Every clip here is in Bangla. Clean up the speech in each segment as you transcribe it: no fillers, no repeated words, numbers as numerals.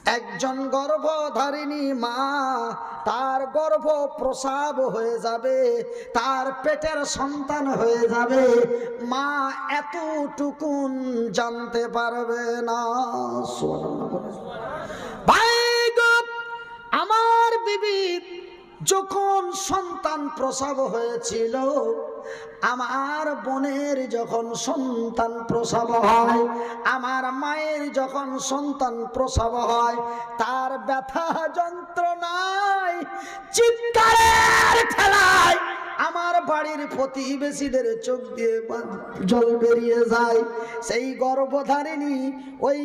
একজন গর্ভধারিণী মা, তার গর্ভ প্রসব হয়ে যাবে, তার পেটের সন্তান হয়ে যাবে, মা এতটুকুন জানতে পারবে না। ভাই গো, আমার বিবি যখন সন্তান প্রসব হয়েছিল, আমার বোনের যখন সন্তান প্রসব হয়, আমার মায়ের যখন সন্তান প্রসব হয়, তার ব্যথা যন্ত্রণায় চিৎকারের ঠেলায় আমার বাড়ির প্রতিবেশীদের চোখ দিয়ে জল বেরিয়ে যায়। সেই গর্ভধারিণী ওই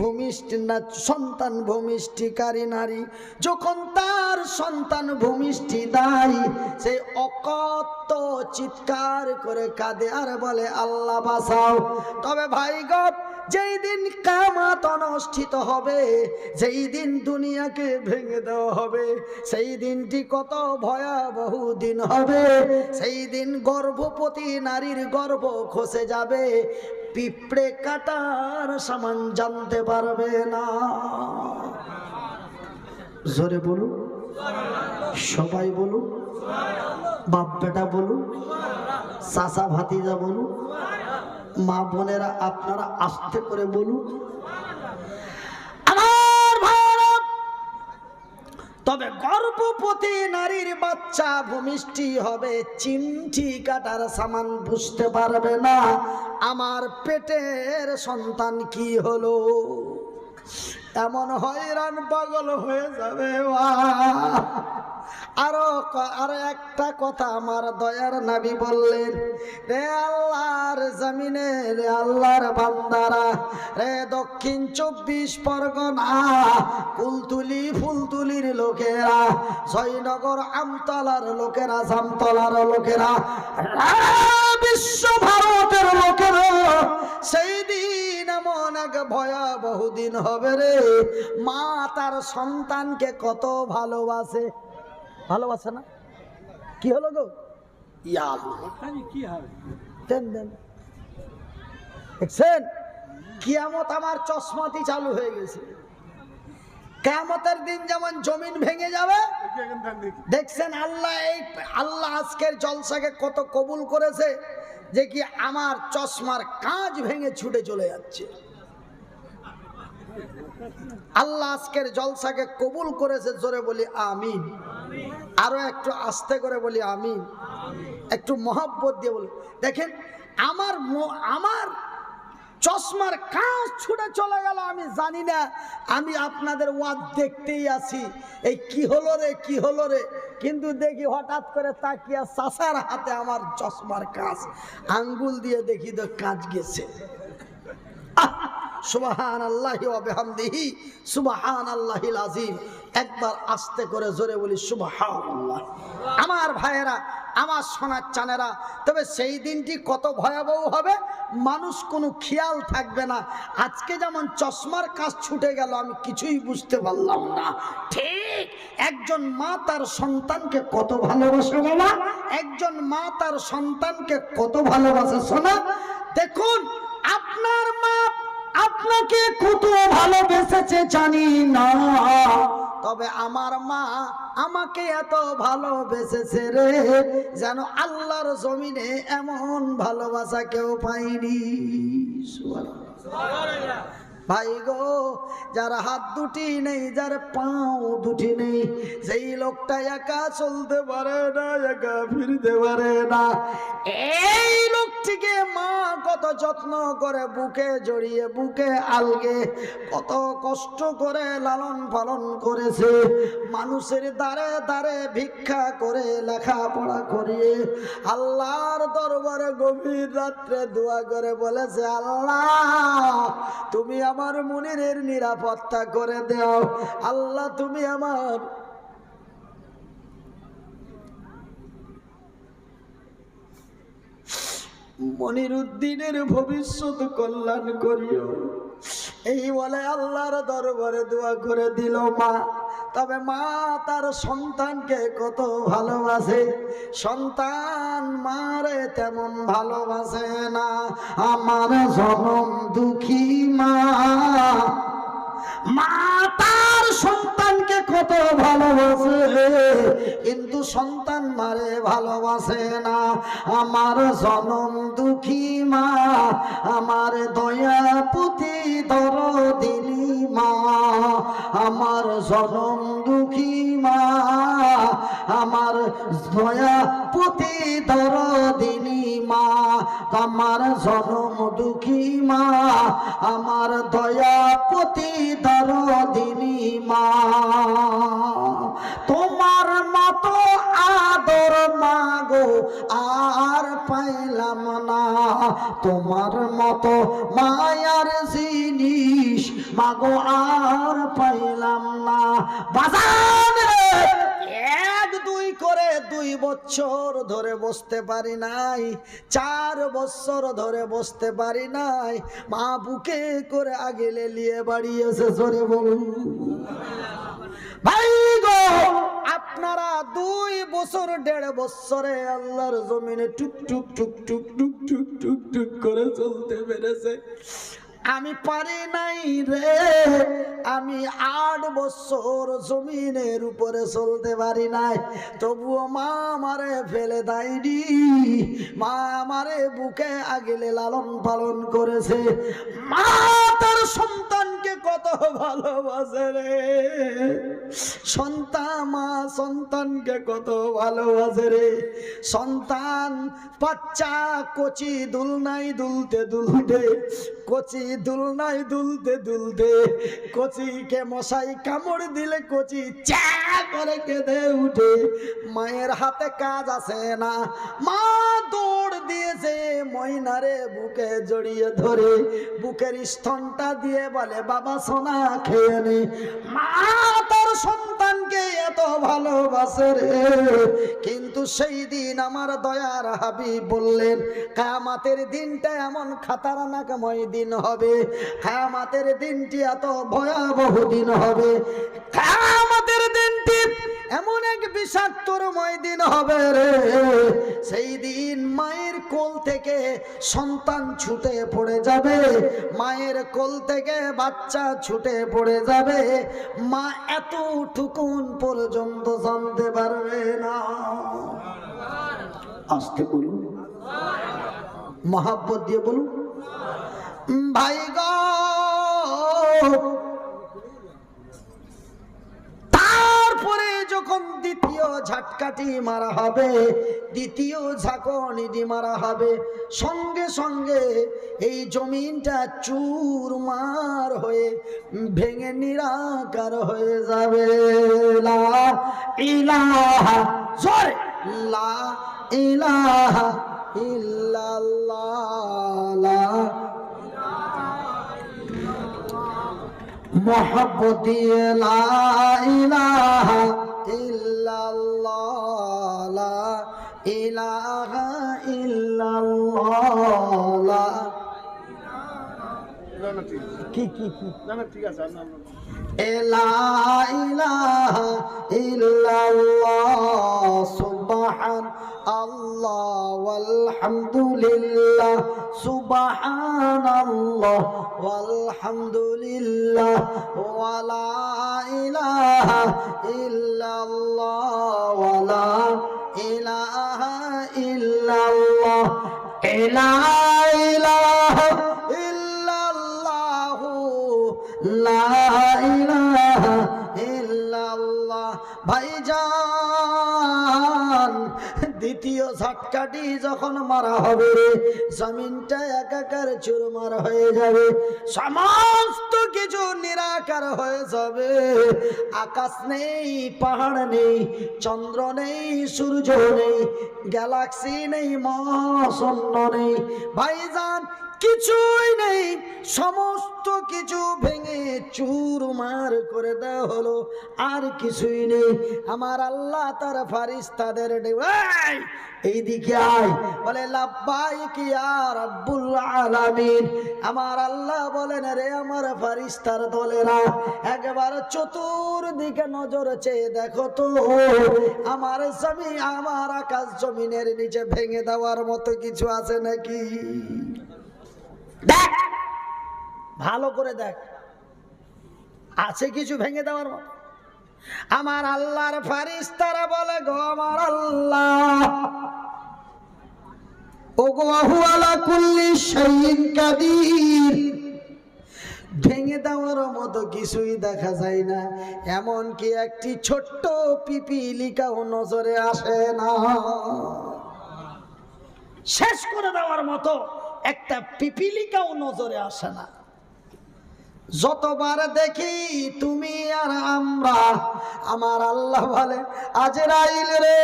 ভূমিষ্ঠি না সন্তান ভূমিষ্ঠিকারী নারী যখন তার সন্তান ভূমিষ্ঠি দেয়, সেই অকথ্য চিৎকার করে কাঁদে আর বলে আল্লাহ বাঁচাও। তবে ভাই গো, যেই দিন কিয়ামত অনুষ্ঠিত হবে, যেই দিন দুনিয়াকে ভেঙে দেওয়া হবে, সেই দিনটি কত ভয়াবহ দিন হবে। সেই দিন গর্ভবতী নারীর গর্ভ খসে যাবে, পিঁপড়ে কাটার সমান জানতে পারবে না। জোরে বলুন, সবাই বলুন, বাপ বেটা বলুন, চাচা ভাতিজা বলুন, মা বোনেরা আপনারা আস্তে করে বলুন। আমার ভাইরা, তবে গর্ভবতী নারীর বাচ্চা ভূমিষ্ঠি হবে, চিমটি কাটার সামান বুঝতে পারবে না আমার পেটের সন্তান কি হলো। এমন হয়রান পাগল হয়ে যাবে। আরো একটা কথা আমার দয়ার নবী বললেন, রে আল্লাহর জমিনে, রে আল্লাহর বান্দারা, রে দক্ষিণ 24 পরগনা কুলতুলি ফুলতুলির লোকেরা, জয়নগর আমতলার লোকেরা, জামতলার লোকেরা, বিশ্ব ভারতের লোকেরা, সেই দিন এমন এক ভয়াবহ দিন হবে রে, মা তার সন্তানকে কত ভালোবাসে। ভালোবাসে না? কি হলো গো? দেখছেন, কিয়ামত আমার চশমাতি চালু হয়ে গেছে। কিয়ামতের দিন যেমন জমিন ভেঙে যাবে, দেখছেন আল্লাহ আজকের জলসাকে কত কবুল করেছে, যে কি আমার চশমার কাঁচ ভেঙে ছুটে চলে যাচ্ছে। আল্লাহ আজকের জলসাকে কবুল করেছে। জোরে বলি আমিন। আরো একটু আস্তে করে বলি আমিন, একটু মহব্বত দিয়ে বলি। দেখেন, আমার চশমার কাঁচ ছুটে চলে গেল, আমি জানি না, আমি আপনাদের ওয়াজ দেখতেই আছি, এই কি হলো রে, কি হলো রে, কিন্তু দেখি হঠাৎ করে তাকিয়া চাচার হাতে আমার চশমার কাঁচ, আঙ্গুল দিয়ে দেখি তো কাঁচ গেছে। সুবহানাল্লাহি ওয়া বিহামদিহি সুবহানাল্লাহিল আযীম। একবার আস্তে করে জোরে বলি সুবহানাল্লাহ। আমার ভাইয়েরা, আমার সোনার চানেরা, তবে সেই দিনটি কত ভয়াবহ হবে, মানুষ কোনো খেয়াল থাকবে না। আজকে যেমন চশমার কাজ ছুটে গেল, আমি কিছুই বুঝতে পারলাম না, ঠিক একজন মা তার সন্তানকে কত ভালোবাসে বাবা, একজন মা তার সন্তানকে কত ভালোবাসে। শোনা, দেখুন আপনার মা আপনাকে কত ভালোবেসেছে জানি না, তবে আমার মা আমাকে এত ভালোবেসেছে রে, যেন আল্লাহর জমিনে এমন ভালোবাসা কেউ পায়নি। সুবহানাল্লাহ। ভাই গো, যার হাত দুটি নেই, যার পাও দুটি নেই, সেই লোকটা একা চলতে পারে না, একা ফিরতে পারে না, এই লোকটিকে মা কত যত্ন করে বুকে জড়িয়ে, বুকে আলগে কত কষ্ট করে লালন পালন করেছে। মানুষের দ্বারে দ্বারে ভিক্ষা করে, লেখাপড়া করিয়ে আল্লাহর দরবারে গভীর রাত্রে দোয়া করে বলেছে, আল্লাহ তুমি আমার মুনিরের নিরাপত্তা করে দাও, আল্লাহ তুমি আমার মনিরুদ্দিনের ভবিষ্যৎ কল্যাণ করিও। এই বলে আল্লাহর দরবারে দোয়া করে দিল মা। তবে মা তার সন্তানকে কত ভালোবাসে, সন্তান মারে তেমন ভালোবাসে না। আমার জনম দুঃখী মা মা তার সন্তানকে কত ভালোবাসে, কিন্তু সন্তান মারে ভালোবাসে না। আমার জনম দুঃখী মা, আমার দয়াপতি দরদিনী মা, আমার জনম দুঃখী মা, আমার দয়াপতি দরদিনী মা, আমার জনম দুঃখী মা, আমার দয়াপতি দরদিনী মা। তোমার মতো আদর মাগো আর পাইলাম না, তোমার মতো মায়ার জিনিস মাগো আর পাইলাম না। বাজান এক দুই করে 2 বছর ধরে বসতে পারি নাই, 4 বছর ধরে বসতে পারি নাই, মা বুকে করে আগেলে নিয়ে বাড়ি এসে জোরে বলুন ভাই গো। আপনারা 2 বছর 1.5 বছরে আল্লাহর জমিনে টুক টুক টুক টুক টুক টুক টুক টুক করে চলতে পেরেছে, আমি পারি নাই রে। আমি 8 বছর জমিনের উপরে চলতে পারি নাই, তবুও মা আমারে ফেলে দেয়নি। মা আমারে বুকে আগলে লালন পালন করেছে। মা তার সন্তানকে কত ভালোবাসে রে, মা সন্তানকে কত ভালোবাসে রে। সন্তান বাচ্চা কচি দুলনাই দুলতে দুলতে, কচি দুলনাই দুলতে দুলতে, কচিকে মশাই কামড় দিলে কচি চা করে কেঁদে উঠে। মায়ের হাতে কাজ আছে না, মা দৌড় দিয়েছে ময়নারে বুকে জড়িয়ে ধরে, বুকের স্তনটা দিয়ে বলে বাবা সোনা খেয়ে নে। মা তার সন্তানকে এত ভালোবাসে রে। কিন্তু সেই দিন আমার দয়ার হাবিব বললেন, কিয়ামতের দিনটা এমন খাতারনাকময় দিন হবে, কিয়ামতের দিনটি এত ভয়াবহ দিন হবে, কিয়ামতের দিনটি এমন এক বিষাক্তময় দিন হবে রে। সেই দিন মায়ের কোল থেকে সন্তান ছুটে পড়ে যাবে, মায়ের কোল থেকে বাচ্চা ছুটে পড়ে যাবে, মা এতটুকুন পর্যন্ত জানতে পারবে না। আস্তে বলুন, মহাব্বত দিয়ে বলুন ভাই গো। তারপরে যখন দ্বিতীয় ঝাটকাটি মারা হবে, দ্বিতীয় ঝাঁকুনি মারা হবে, সঙ্গে সঙ্গে এই জমিনটা চুরমার হয়ে ভেঙে নিরাকার হয়ে যাবে। লা ইলাহা জোরে লা ইলাহা ইল্লাল্লাহ, মোহাব্বত দিয়ে লা ইলাহা ইল্লাল্লাহ, লা ইলাহা ইল্লাল্লাহ। কি কি কি না না ঠিক আছে, লা ইলাহা ইল্লাল্লাহ, সুবহানাল্লাহ ওয়ালহামদুলিল্লাহ, সুবহানাল্লাহ ওয়ালহামদুলিল্লাহ, ওয়া লা ইলাহা ইল্লাল্লাহ, ওয়া লা ইলাহা ইল্লাল্লাহ, লা ইলাহা ইল্লাল্লাহ, লা ইলাহা ইল্লাল্লাহ। ভাইজান দ্বিতীয় ঝাটকাটি যখন মারা হবে, জমিনটা একাকার চুরমার হয়ে যাবে, সমস্ত কিছু নিরাকার হয়ে যাবে। আকাশ নেই, পাহাড় নেই, চন্দ্র নেই, সূর্য নেই, গ্যালাক্সি নেই, মহাশূন্য নেই। ভাইজান কিছুই নেই, সমস্ত কিছু ভেঙে চুরমার করে দেওয়া হলো, আর কিছুই নেই। আমার আল্লাহ তার ফারিস্তাদের এইদিকে আয় বলে, লাব্বাইক ইয়া রাব্বুল আলামিন। আমার আল্লাহ বলেন, রে আমার ফারিস্তার দলেরা, একবার চতুর্দিকে নজর চেয়ে দেখো তো, আমার জমি, আমার আকাশ জমিনের নিচে ভেঙে দেওয়ার মতো কিছু আছে নাকি? দেখ, ভালো করে দেখ। আছে কিছু ভেঙে দেওয়ার মতো? আমার আল্লাহর ফারিস্তারা বলে, গো আমার আল্লাহ, ওগো ওয়াহু আলা কুল্লি শাইইন কাদির, ভেঙে দেওয়ার মতো কিছুই দেখা যায় না, এমনকি একটি ছোট্ট পিপিলিকাও নজরে আসে না। শেষ করে দেওয়ার মতো একটা পিপিলিকাও নজরে আসে না। যতবার দেখি তুমি আর আমরা, আমার আল্লাহ বলে, আজরাইল রে,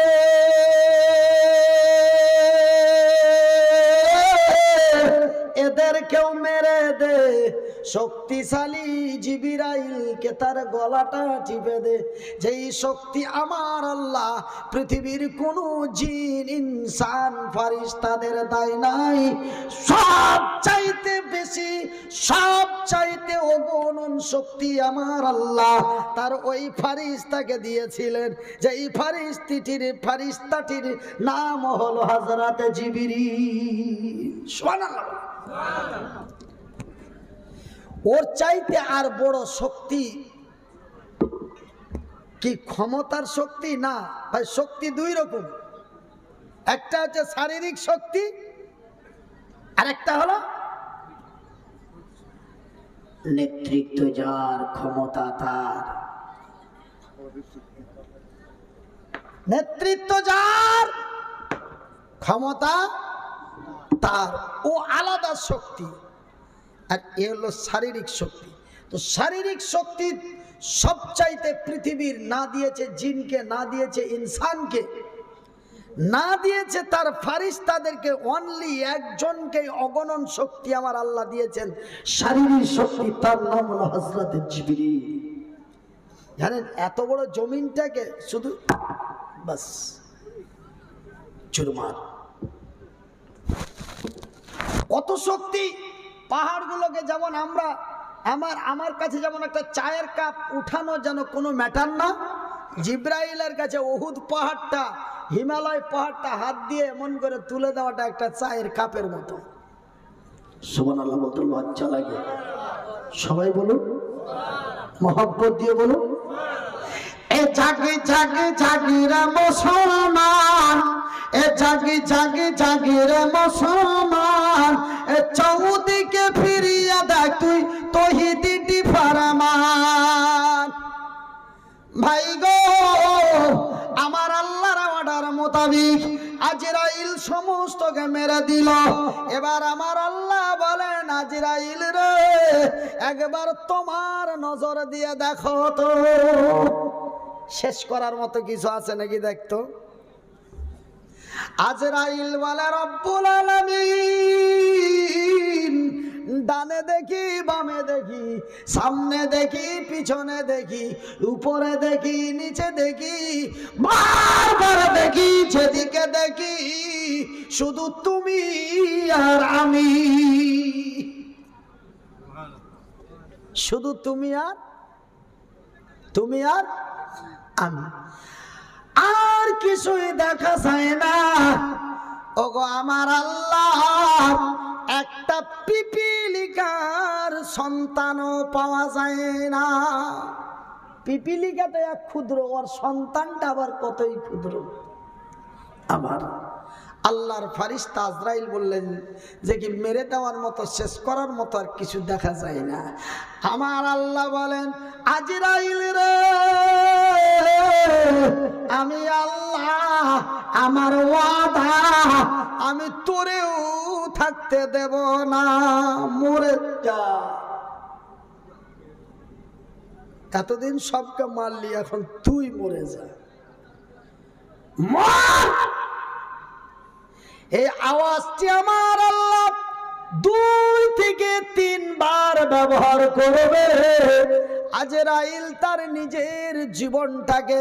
এদেরকেও মেরে দে, শক্তিশালী জিবরাইলকে তার গলাটা টিপে দে। যেই শক্তি আমার আল্লাহ পৃথিবীর কোন জিন, ইনসান, ফারিস্তাদের দেয় নাই। সব চাইতে বেশি, সব চাইতে অগণন শক্তি আমার আল্লাহ তার ওই ফারিস্তাকে দিয়েছিলেন, যেই ফারিস্তাটির নাম হলো হযরতে জিবরিল। সুবহানাল্লাহ। ওর চাইতে আর বড় শক্তি কি ক্ষমতার শক্তি? না ভাই, শক্তি দুই রকম, একটা হচ্ছে শারীরিক শক্তি, আর একটা হলো নেতৃত্ব যার, ক্ষমতা তার, নেতৃত্ব যার, ক্ষমতা তার, ও আলাদা শক্তি। আর এ হলো শারীরিক শক্তি। তো শারীরিক শক্তি সবচাইতে পৃথিবীর না দিয়েছে জিনকে, না দিয়েছে ইনসানকে, না দিয়েছে তার ফারিস্তাদেরকে, অনলি একজনকে অগণন শক্তি আমার আল্লাহ দিয়েছেন শারীরিক শক্তি, তার নাম হলো হযরতে জিবরিল। জানেন, এত বড় জমিনটাকে শুধু বাস চুরমার, কত শক্তি। পাহাড়গুলোকে যেমন আমরা, আমার কাছে যেমন একটা চায়ের কাপ উঠানো যেন কোনো ম্যাটার না, জিব্রাইলের কাছে উহুদ পাহাড়টা, হিমালয় পাহাড়টা হাত দিয়ে এমন করে তুলে দেওয়াটা একটা চায়ের কাপের মতো। সুবহানাল্লাহ বলতে লজ্জা লাগে। সবাই বলুন, মহব্বত দিয়ে বলুন। এ জাগি জাগি জাগি রে মুসলমান, এ জাগি জাগি জাগি রে মুসলমান, এ চৌদিকে ফিরিয়া দেখ তুই তৌহিদি ফরমান। ভাই গো, আমার আল্লাহর অর্ডার মোতাবিক আজরাইল সমস্তকে মেরে দিল। এবার আমার আল্লাহ বলেন, আজরাইল রে, একবার তোমার নজর দিয়ে দেখো তো শেষ করার মতো কিছু আছে নাকি দেখতো। আজরাইল বলে, রব্বুল আলামিন, ডানে দেখি, বামে দেখি, সামনে দেখি, পিছনে দেখি, উপরে দেখি, নিচে দেখি, বারবার দেখি, যেদিকে দেখি শুধু তুমি আর আমি, শুধু তুমি আর আমি, আর কিছুই দেখা যায় না। ওগো আমার আল্লাহ, একটা পিপিলিকার সন্তানও পাওয়া যায় না। পিপিলিকা তো এক ক্ষুদ্র, ওর সন্তানটা আবার কতই ক্ষুদ্র। আমার আল্লাহর ফারিস্তা আজরাইল বললেন যে কি মেরে দেওয়ার মতো, শেষ করার মতো আর কিছু দেখা যায় না। আমার আল্লাহ বলেন, আজরাইল রে, আমি আল্লাহ, আমার ওয়াদা, আমি তোরেও থাকতে দেব না, মরে যা। এতদিন সবকে মারলি, এখন তুই মরে যা, মর। এই আওয়াজটি আমার আল্লাহ 2 থেকে 3 বার ব্যবহার করবে। আজরাইল তার নিজের জীবনটাকে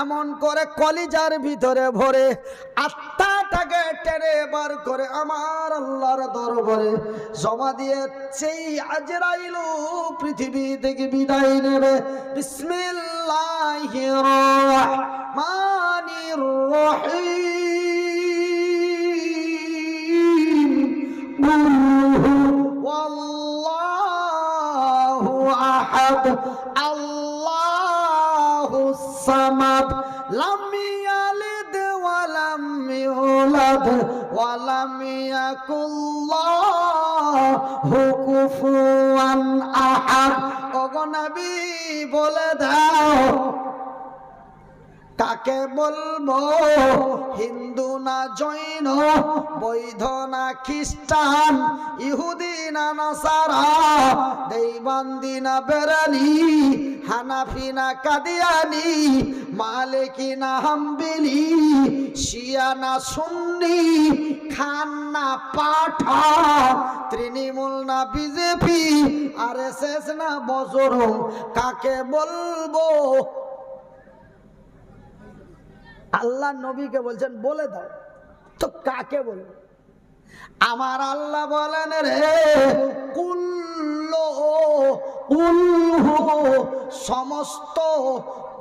এমন করে কলিজার ভিতরে ভরে, আত্মাটাকে টেনে বার করে আমার আল্লাহর দরবারে জমা দিয়ে সেই আজরাইল পৃথিবী থেকে বিদায় নেবে। বিসমিল্লাহির রহমানির রহিম, ওয়াল্লাহু আহাদ, সামাদ লাম ইয়ালিদ ওয়া লাম ইউলাদ ওয়া লাম ইয়াকুল্লাহু কুফুয়ান আহাদ। ওগো নবী বলে দাও কাকে বলবো, হিন্দু না জৈন, বৌদ্ধ না খ্রিস্টান, ইহুদি না নাসারা, দেওবন্দি না বেরেলি, হানাফি না কাদিয়ানি, মালিকি না হাম্বলি, শিয়া না সুন্নি, খান না পাঠান, তৃণমূল না বিজেপি, আরএসএস না বজরং, কাকে বলবো? আল্লাহ নবীকে বলছেন বলে দাও, তো কাকে বলবো? আমার আল্লাহ বলেন রে কুল্লু সমস্ত,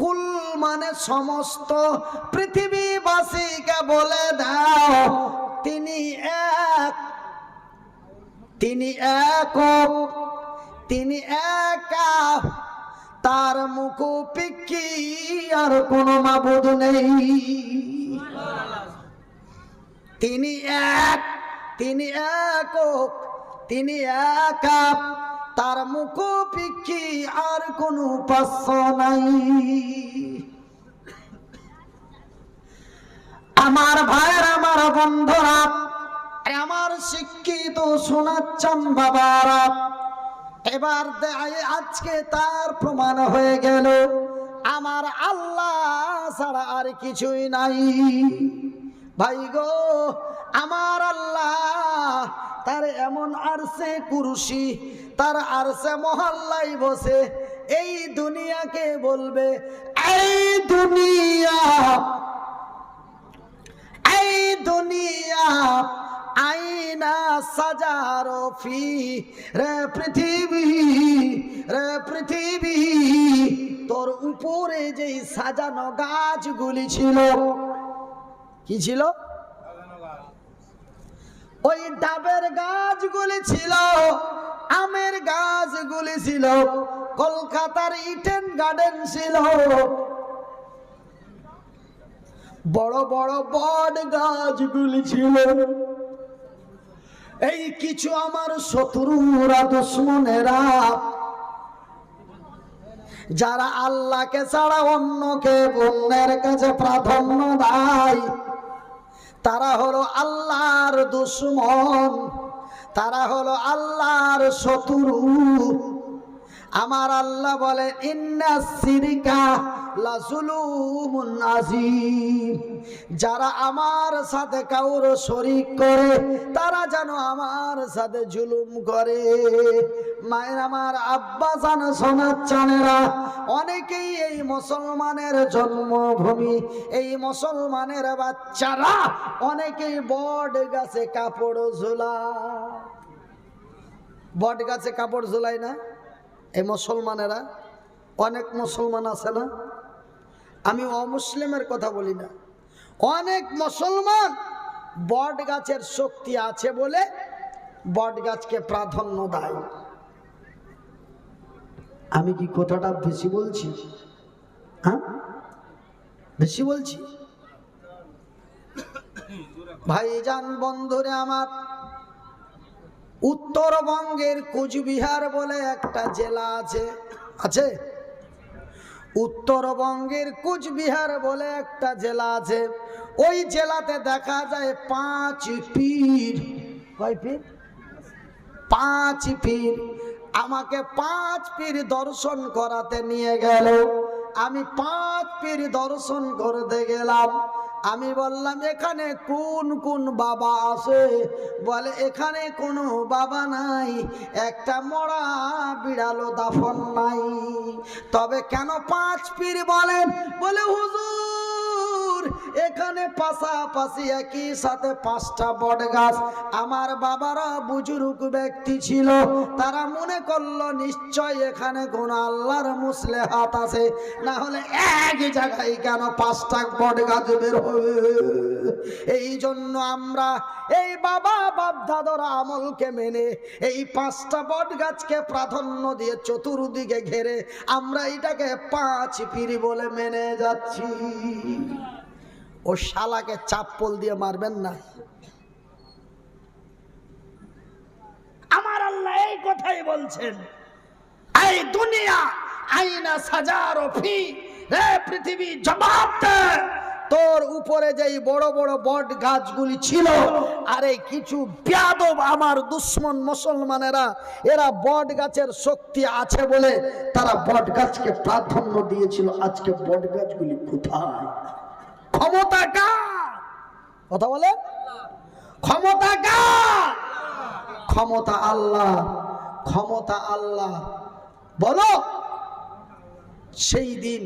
কুল মানে সমস্ত পৃথিবীবাসীকে বলে দাও তিনি এক, তিনি একক, তিনি একা, তার মুখোপেক্ষী আর কোনো মাবুদ নেই। তিনি এক, তিনি একক, তিনি একা, তার মুখোপেক্ষী আর কোনো উপাস্য নাই। আমার ভাইয়ের, আমার বন্ধুরা, আমার শিক্ষিত শোনাচ্ছেন বাবারা, এবার আজকে তার প্রমাণ হয়ে গেল আমার আল্লাহ ছাড়া আর কিছুই নাই। ভাই গো, আমার আল্লাহ তার এমন আরশে কুরসি, তার আরশে মহল্লায় বসে এই দুনিয়াকে বলবে, এই দুনিয়া, এই দুনিয়া আইনা সাজারো ফি, রে পৃথিবী, রে পৃথিবী, তোর উপরে যে সাজানো গাছগুলি ছিল, কি ছিল? ওই ডাবের গাছগুলি ছিল, আমের গাছগুলি ছিল, কলকাতার ইডেন গার্ডেন ছিল, বড় বড় বট গাছগুলি ছিল। এই কিছু আমার শত্রুরা, দুশ্মনেরা, যারা আল্লাহকে ছাড়া অন্যকে অন্যের কাছে প্রাধান্য দেয়, তারা হলো আল্লাহর দুশ্মন, তারা হলো আল্লাহর শত্রু। আমার আল্লাহ বলে ইন্নাস শিরকা লাযুলুমুন আযীম, যারা আমার সাথে কাউর শরীক করে তারা যেন আমার সাথে জুলুম করে। মায়ের আমার, আব্বা জান, সোনার চানেরা, অনেকেই এই মুসলমানের জন্মভূমি, এই মুসলমানের বাচ্চারা অনেকেই বট গাছে কাপড় ঝোলায়। বট গাছে কাপড় ঝোলায় না এই মুসলমানেরা? অনেক মুসলমান আছে না, আমি অমুসলিমের কথা বলি না, অনেক মুসলমান বট গাছের শক্তি আছে বলে বট গাছকে প্রাধান্য দেয়। আমি কি কথাটা বেশি বলছি? হ্যাঁ, বেশি বলছি? ভাইজান, বন্ধুরে আমার, উত্তরবঙ্গের কোচবিহার বলে একটা জেলা আছে, আছে? উত্তরবঙ্গের কোচবিহার বলে একটা জেলা আছে, ওই জেলাতে দেখা যায় 5 পীর। কয় পীর? 5 পীর। আমাকে 5 পীর দর্শন করাতে নিয়ে গেল। আমি 5 পীর দর্শন করতে গেলাম। আমি বললাম এখানে কোন কোন বাবা আছে? বলে এখানে কোনো বাবা নাই, একটা মরা বিড়ালও দাফন নাই। তবে কেন 5 পীর বলেন? বলে হুজুর এখানে পাশাপাশি একই সাথে 5টা বট গাছ। আমার বাবারা বুজুর্গ ব্যক্তি ছিল, তারা মনে করলো নিশ্চয় এখানে কোন আল্লাহর মুসলেহাত আছে, না হলে এক জায়গায় কেন 5টা বট গাছ বের হবে। এই জন্য আমরা এই বাবা বাপ দাদার আমলকে মেনে এই 5টা বট গাছকে প্রাধান্য দিয়ে চতুর্দিকে ঘেরে আমরা এটাকে 5 পীর বলে মেনে যাচ্ছি। ও শালাকে চাপ্পল দিয়ে মারবেন না। আমার আল্লাহ এই কথাই বলছেন, এই দুনিয়া আইনা সাজারো ফি, রে পৃথিবী জবাব দে, তোর উপরে যেই বড় বড় বট গাছগুলি ছিল, আরে কিছু বেয়াদব আমার দুশ্মন মুসলমানেরা এরা বট গাছের শক্তি আছে বলে তারা বট গাছকে প্রাধান্য দিয়েছিল। আজকে বট গাছগুলি কোথায়? ক্ষমতা কার? কথা বলে, ক্ষমতা কার? ক্ষমতা আল্লাহ, ক্ষমতা আল্লাহ। বলো, সেই দিন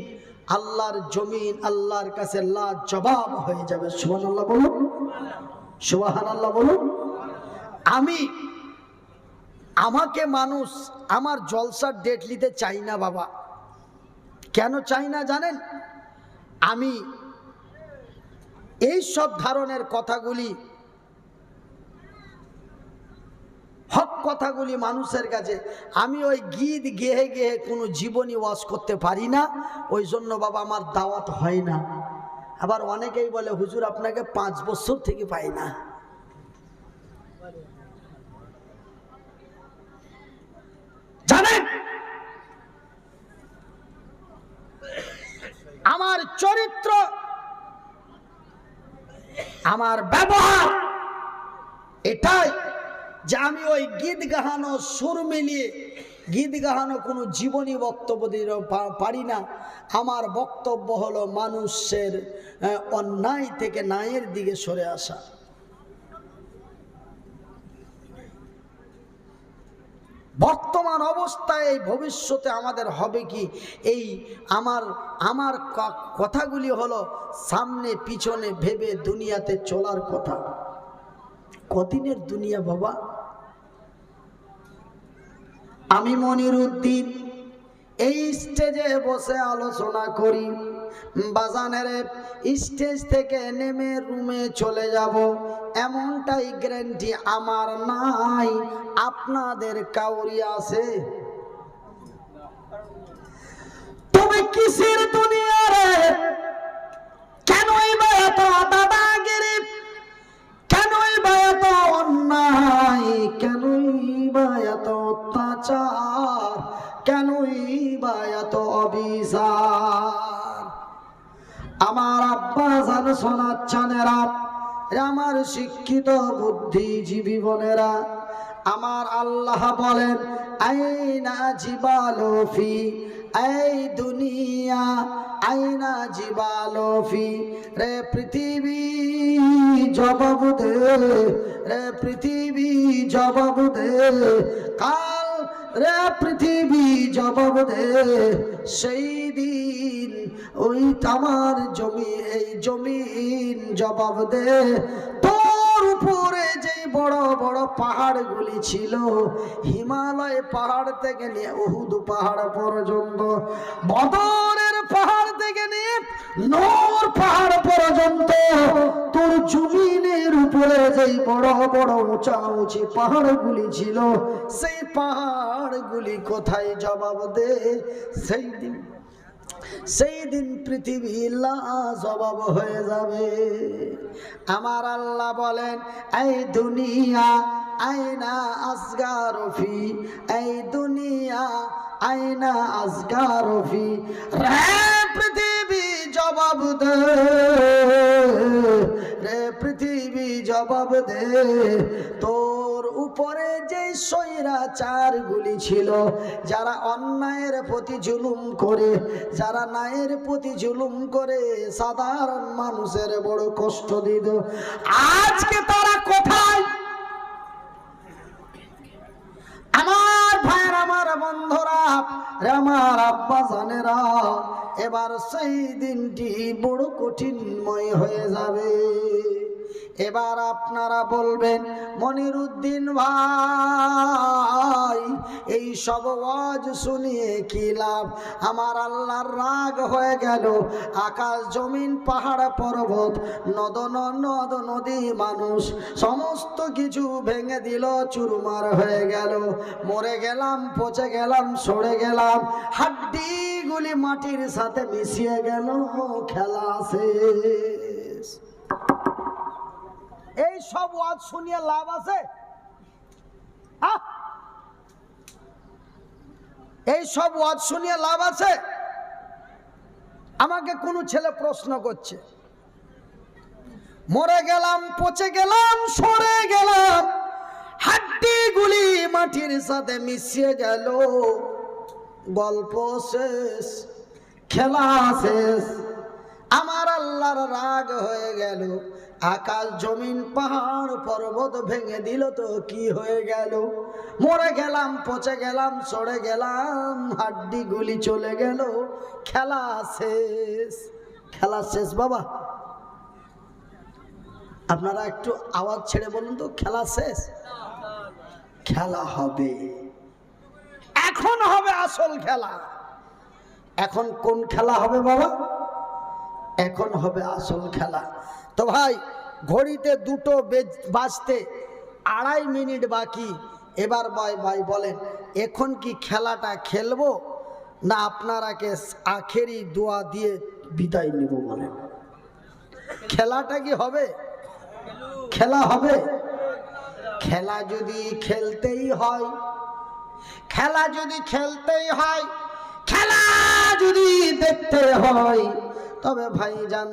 আল্লাহর জমিন আল্লাহর কাছে লাজবাব হয়ে যাবে। সুবহানাল্লাহ বলুন, সুবহানাল্লাহ বলুন। আমাকে মানুষ আমার জলসার ডেট নিতে চাই না বাবা। কেন চাই না জানেন? আমি এই সব ধরনের কথাগুলি, হক কথাগুলি মানুষের কাছে আমি ওই গীত গেয়ে গেয়ে কোনো জীবনী ওয়াজ করতে পারি না। ওই জন্য বাবা আমার দাওয়াত হয় না। আবার অনেকেই বলে হুজুর আপনাকে 5 বছর থেকে পাই না। জানেন আমার চরিত্র, আমার ব্যবহার এটাই যে আমি ওই গীত গাহানো সুর মিলিয়ে গীত গাহানো কোনো জীবনী বক্তব্য দিতে পারি না। আমার বক্তব্য হলো মানুষের অন্যায় থেকে ন্যায়ের দিকে সরে আসা। বর্তমান অবস্থায় এই ভবিষ্যতে আমাদের হবে কি, এই আমার কথাগুলি হলো সামনে পিছনে ভেবে দুনিয়াতে চলার কথা। কদিনের দুনিয়া বাবা? আমি মনিরুদ্দিন এই স্টেজে বসে আলোচনা করি, বাজানের স্টেজ থেকে নেমে রুমে চলে যাব এমনটাই গ্যারান্টি আমার নাই। আপনাদের কাউরি আছে? তুমি কিসের দুনিয়া রে? কেনই বা এত দাদাগিরি? কেনই বা এত অন্যায়? কেনই বা এত অত্যাচার? কেনই বা এত অবিচার? আমার আব্বা জান শোনাচ্ছেনেরা, আমার শিক্ষিত বুদ্ধিজীবী বোনেরা, আমার আল্লাহ বলেন আইনা জিবালফি, এই দুনিয়া আইনা জিবালফি, রে পৃথিবী জবাব দে, রে পৃথিবী জবাব দে, কাল রে পৃথিবী জবাব দে। সেই দিন ওই আমার জমি, এই জমিন জবাব দে। তোর উপরে যে বড় বড় পাহাড়গুলি ছিল, হিমালয় পাহাড় থেকে নিয়ে উহুদ পাহাড় পর্যন্ত, বদরের পাহাড় থেকে নিয়ে নূর পাহাড় পর্যন্ত, তোর জমিনের উপরে যে বড় বড় উঁচা উঁচি পাহাড়গুলি ছিল, সেই পাহাড়গুলি কোথায় জবাব দে? সেই দিন পৃথিবী লাজবাব হয়ে যাবে। আমার আল্লাহ বলেন এই দুনিয়া আইনা আসগারফি, এই দুনিয়া আইনা আসগারফি, রে পৃথিবী জবাব দে, রে পৃথিবী জবাব দে। তোর উপরে যে স্বৈরাচারগুলি ছিল, যারা অন্যায়ের প্রতি জুলুম করে, যারা ন্যায়ের প্রতি জুলুম করে সাধারণ মানুষের বড় কষ্ট দিত, আজকে তারা কোথায়? আমার ভাইয়ের, আমার বন্ধুরা, রে আমার আব্বা জানেরা, এবার সেই দিনটি বড় কঠিনময় হয়ে যাবে। এবার আপনারা বলবেন, মনিরুদ্দিন ভাই, এই সব ওয়াজ শুনিয়ে কি লাভ? আমার আল্লাহর রাগ হয়ে গেল, আকাশ জমিন পাহাড় পর্বত নদ নদী মানুষ সমস্ত কিছু ভেঙে দিল, চুরমার হয়ে গেল, মরে গেলাম, পচে গেলাম, সরে গেলাম, হাড্ডিগুলি মাটির সাথে মিশিয়ে গেল, খেলা শেষ। এই সব ওয়াজ শুনিয়ে লাভ আছে? এই সব ওয়াজ শুনিয়ে লাভ আছে? আমাকে কোন ছেলে প্রশ্ন করছে, মরে গেলাম, পচে গেলাম, সরে গেলাম, হাড্ডিগুলি মাটির সাথে মিশিয়ে গেল, গল্প শেষ, খেলা শেষ। আমার আল্লাহর রাগ হয়ে গেল, আকাশ জমিন পাহাড় পর্বত ভেঙে দিল, তো কি হয়ে গেল? মরে গেলাম, পচে গেলাম, সরে গেলাম, হাড্ডি গুলি চলে গেল, খেলা শেষ। খেলা শেষ বাবা। আপনারা একটু আওয়াজ ছেড়ে বলুন তো, খেলা শেষ? খেলা হবে, এখন হবে আসল খেলা। এখন কোন খেলা হবে বাবা? এখন হবে আসল খেলা। তো ভাই, ঘড়িতে 2টো বাজতে 2.5 মিনিট বাকি। এবার ভাই বলেন, এখন কি খেলাটা খেলবো না আপনারাকে আখেরি দোয়া দিয়ে বিদায় নেব? বলেন, খেলাটা কি হবে? খেলা হবে। খেলা যদি খেলতেই হয়, খেলা যদি খেলতেই হয়, খেলা যদি দেখতে হয়, তবে ভাই জান